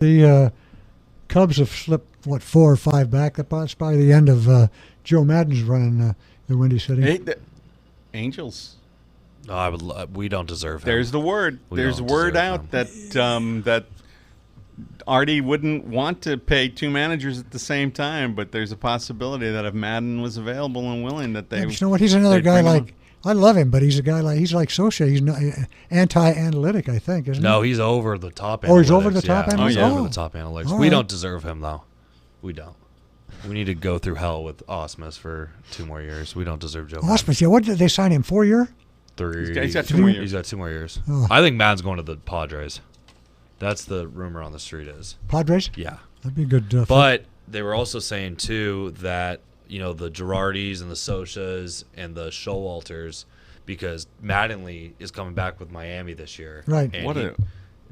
The Cubs have slipped, 4 or 5 back. That's probably the end of Joe Maddon's running the Windy City. Hey, the Angels. No, we don't deserve him. There's the word. There's word out that that Arte wouldn't want to pay 2 managers at the same time, but there's a possibility that if Maddon was available and willing, that they. Yeah, but you know what? He's another guy like. I love him, but he's a guy he's like Socha. He's not anti-analytic, I think, isn't he? No, he's over the top. Oh, he's over the top analytics. He's over the top analytics. We don't deserve him though. We don't. We need to go through hell with Osmus for 2 more years. We don't deserve Joe. Osmus, yeah. What did they sign him? 4 year? 3. He's got 2 more years. He's got 2 more years. Oh. I think Maddon's going to the Padres. That's the rumor on the street is. Padres? Yeah. That'd be good. But they were also saying too that the Girardis and the Sochas and the Showalters, because Mattingly is coming back with Miami this year. Right. And he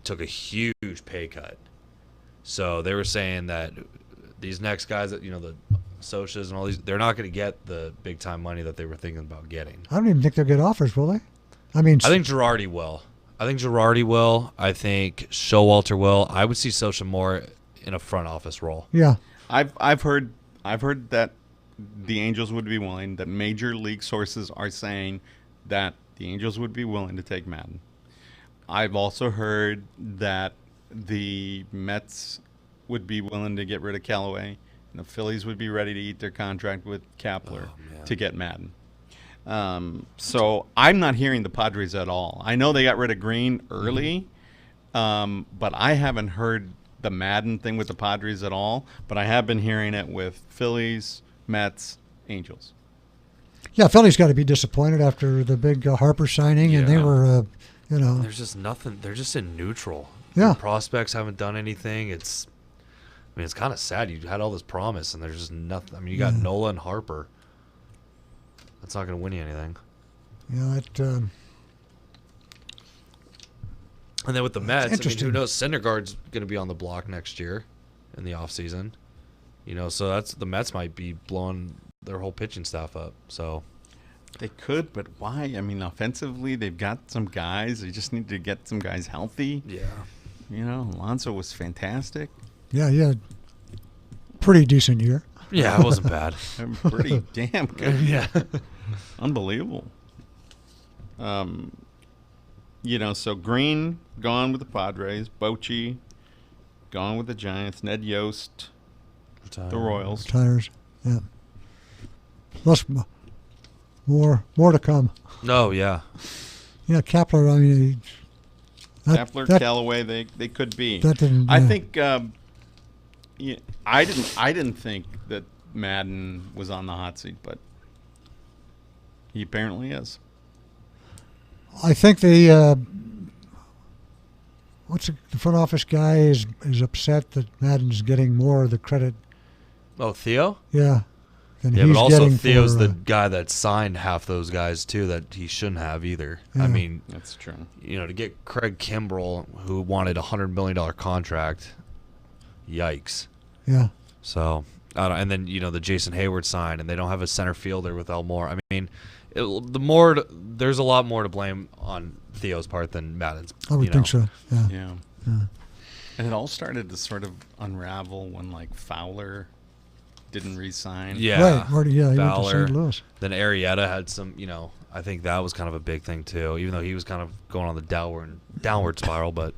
took a huge pay cut. So they were saying that these next guys that, the Sochas and all these, they're not going to get the big time money that they were thinking about getting. I don't even think they'll get offers, will they? I think Girardi will. I think Showalter will. I would see Socha more in a front office role. Yeah. I've heard that the Angels would be willing, that major league sources are saying that the Angels would be willing to take Maddon. I've also heard that the Mets would be willing to get rid of Callaway, and the Phillies would be ready to eat their contract with Kapler to get Maddon. So I'm not hearing the Padres at all. I know they got rid of Green early, but I haven't heard the Maddon thing with the Padres at all. But I have been hearing it with Phillies, Mets, Angels. Yeah, Phillies got to be disappointed after the big Harper signing, and they were, There's just nothing. They're just in neutral. Yeah. The prospects haven't done anything. It's kind of sad. You had all this promise, and there's just nothing. I mean, you got Nola and Harper. That's not going to win you anything. Yeah, and then with the Mets, interesting. Who knows? Syndergaard's going to be on the block next year in the offseason. So the Mets might be blowing their whole pitching staff up. So they could, but why? I mean, offensively, they've got some guys. They just need to get some guys healthy. Yeah. Alonso was fantastic. Yeah. Pretty decent year. Yeah, it wasn't bad. Pretty damn good. Yeah. Unbelievable. So Green gone with the Padres, Bochy gone with the Giants, Ned Yost, the Royals. Tires, yeah. Plus more to come. Oh, yeah. Yeah, Kapler, Kapler, Callaway, they could be. That didn't. I think. I didn't think that Maddon was on the hot seat, but he apparently is. I think the front office guy is upset that Maddon's getting more of the credit. Oh, Theo? Yeah. Than Yeah, he's but also getting Theo's for, the guy that signed half those guys too that he shouldn't have either. Yeah. I mean, that's true. To get Craig Kimbrell, who wanted a $100 million contract, yikes. Yeah. So, and then the Jason Hayward sign, and they don't have a center fielder with Elmore. I mean, there's a lot more to blame on Theo's part than Maddon's. I would think so. Yeah. And it all started to sort of unravel when Fowler didn't re-sign. Yeah. Right. He went to Fowler. St. Louis. Then Arrieta had some. I think that was kind of a big thing too, even though he was kind of going on the downward spiral. But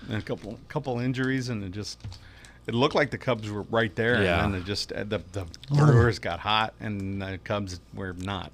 and a couple injuries, and it looked like the Cubs were right there, and then the Brewers got hot, and the Cubs were not.